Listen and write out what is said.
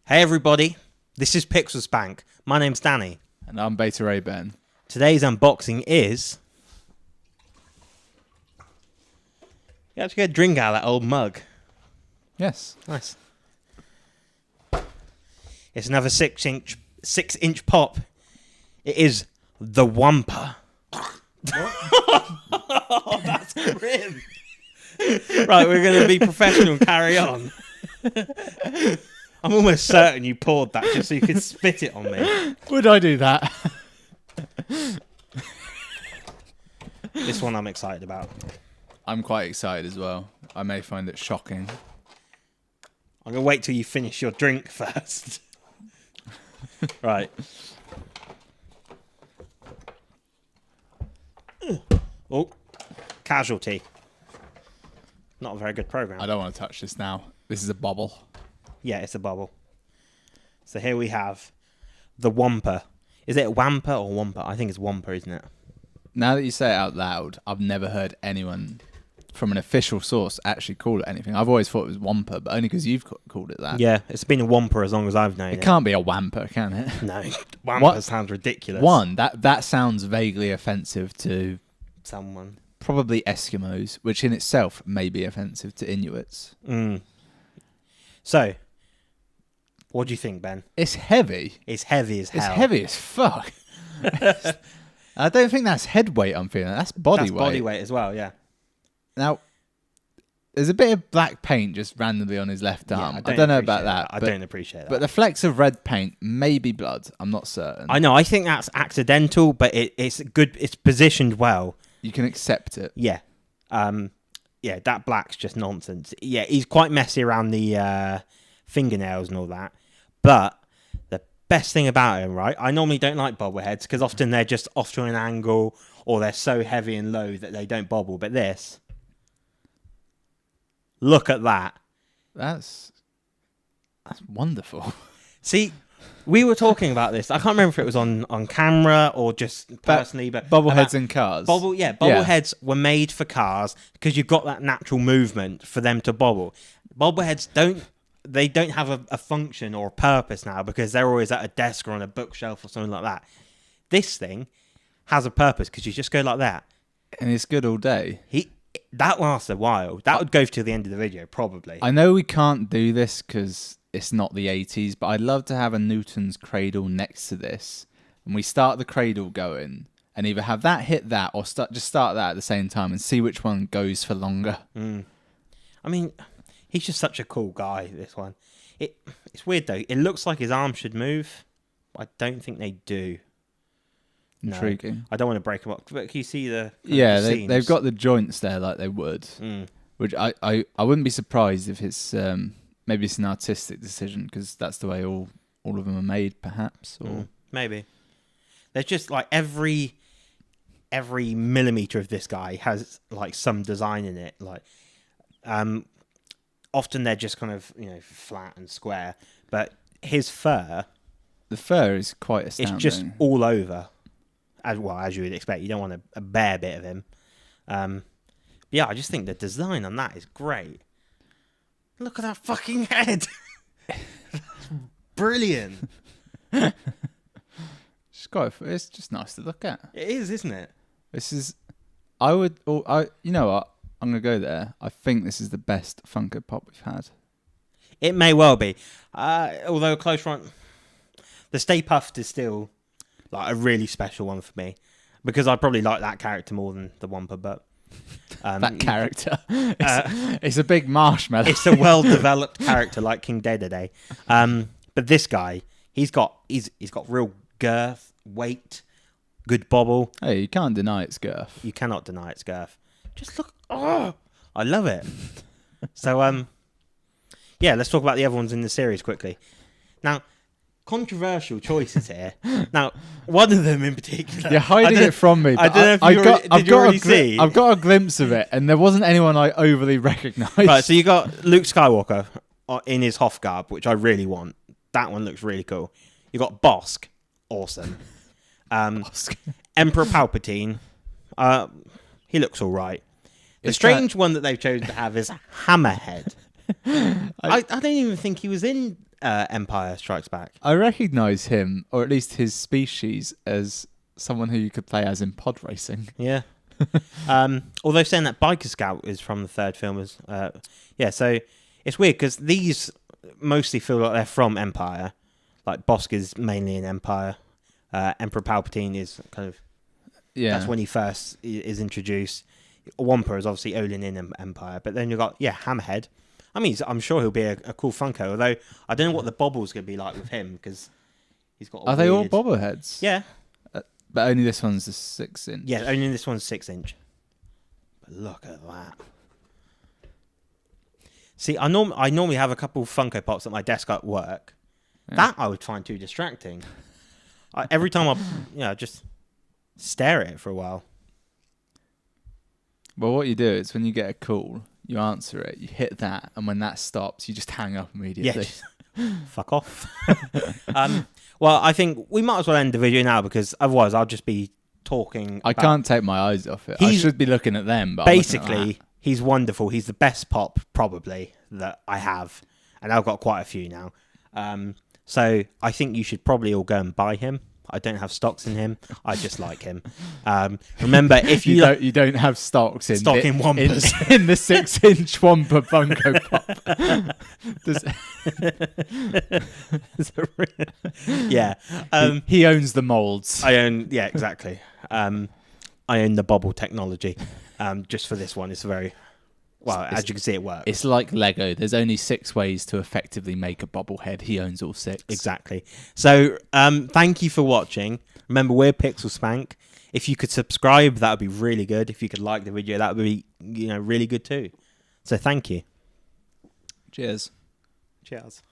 Hey everybody, this is Pixel Spank. My name's Danny. And I'm Beta Ray Ben. Today's unboxing is... You have to get a drink out of that old mug. Yes. Nice. It's another 6-inch pop. It is the Wampa. Oh, that's grim. Right, we're going to be professional and carry on. I'm almost certain you poured that just so you could spit it on me. Would I do that? This one I'm excited about. I'm quite excited as well. I may find it shocking. I'm going to wait till you finish your drink first. Right. Oh, casualty. Not a very good program. I don't want to touch this now. This is a bubble. Yeah, it's a bubble. So here we have the Wampa. Is it Wampa or Wampa? I think it's Wampa, isn't it? Now that you say it out loud, I've never heard anyone from an official source actually call it anything. I've always thought it was Wampa, but only because you've called it that. Yeah, it's been a Wampa as long as I've known it. It can't be a Wampa, can it? No, Wampa sounds ridiculous. That sounds vaguely offensive to someone. Probably Eskimos, which in itself may be offensive to Inuits. So, what do you think, Ben? It's heavy. It's heavy as hell. It's heavy as fuck. I don't think that's head weight I'm feeling. That's body weight. That's body weight as well, yeah. Now, there's a bit of black paint just randomly on his left arm. I don't know about that. I don't appreciate that. But the flecks of red paint may be blood. I'm not certain. I know. I think that's accidental, but it's good. It's positioned well. You can accept it. Yeah. Yeah, that black's just nonsense. Yeah, he's quite messy around the fingernails and all that. But the best thing about him, right? I normally don't like bobbleheads because often they're just off to an angle or they're so heavy and low that they don't bobble. But this, look at that. That's wonderful. See, we were talking about this. I can't remember if it was on camera or just personally, but bobbleheads in cars. Bobbleheads were made for cars because you've got that natural movement for them to bobble. Bobbleheads don't have a function or a purpose now because they're always at a desk or on a bookshelf or something like that. This thing has a purpose because you just go like that, and it's good all day. That lasts a while. That would go to the end of the video probably. I know we can't do this because it's not the 80s, but I'd love to have a Newton's cradle next to this, and we start the cradle going, and either have that hit that, or start that at the same time, and see which one goes for longer. I mean, he's just such a cool guy. This one, it's weird though. It looks like his arms should move. I don't think they do. Intriguing. No, I don't want to break them up, but can you see the? They've got the joints there like they would, which I wouldn't be surprised if it's. Maybe it's an artistic decision because that's the way all of them are made, perhaps. Or maybe. There's just like every millimeter of this guy has like some design in it. Like, often they're just kind of flat and square, but his fur. The fur is quite astounding. It's just all over, as you would expect. You don't want a bare bit of him. Yeah, I just think the design on that is great. Look at that fucking head. Brilliant. It's just nice to look at. It is, isn't it? You know what? I'm going to go there. I think this is the best Funko Pop we've had. It may well be. Although a close run, the Stay Puft is still like a really special one for me because I probably like that character more than the Wampa, but that character. It's a big marshmallow. It's a well-developed character like King Dedede. But this guy, he's got real girth, weight, good bobble. Hey, you can't deny its girth. You cannot deny its girth. Just look. Oh, I love it. So, yeah, let's talk about the other ones in the series quickly. Now, controversial choices here. Now, one of them in particular. You're hiding it from me. I don't know if you already see. I've got a glimpse of it, and there wasn't anyone I overly recognised. Right, so you got Luke Skywalker in his Hoth garb, which I really want. That one looks really cool. You got Bosk, awesome. Emperor Palpatine, he looks all right. The strange one that they've chosen to have is Hammerhead. I don't even think he was in Empire Strikes Back. I recognise him, or at least his species, as someone who you could play as in pod racing. Yeah. Although saying that Biker Scout is from the third film as so it's weird because these mostly feel like they're from Empire. Like Bosk is mainly in Empire. Emperor Palpatine is kind of that's when he first is introduced. Wampa is obviously Olin in Empire, but then you've got Hammerhead. I mean, I'm sure he'll be a cool Funko. Although I don't know what the bobble's going to be like with him because he's got. They all bobbleheads? Yeah, but only this one's a 6-inch. Yeah, only this one's 6-inch. But look at that. See, I normally have a couple of Funko Pops at my desk at work. Yeah. That I would find too distracting. Every time I just stare at it for a while. Well, what you do is when you get a call, you answer it, you hit that, and when that stops, you just hang up immediately. Yeah, fuck off. Well, I think we might as well end the video now because otherwise I'll just be talking. I can't take my eyes off it. I should be looking at them. But basically, he's wonderful. He's the best pop probably that I have, and I've got quite a few now. So I think you should probably all go and buy him. I don't have stocks in him. I just like him. Remember, if you don't have stocks in Wampas in the 6-inch Wampa Funko Pop. Yeah, he owns the molds. Exactly. I own the bobble technology. Just for this one, it's very. Well, as you can see, it works. It's like Lego. There's only 6 ways to effectively make a bobblehead. He owns all 6. Exactly. So, thank you for watching. Remember, we're Pixel Spank. If you could subscribe, that would be really good. If you could like the video, that would be really good too. So, thank you. Cheers. Cheers.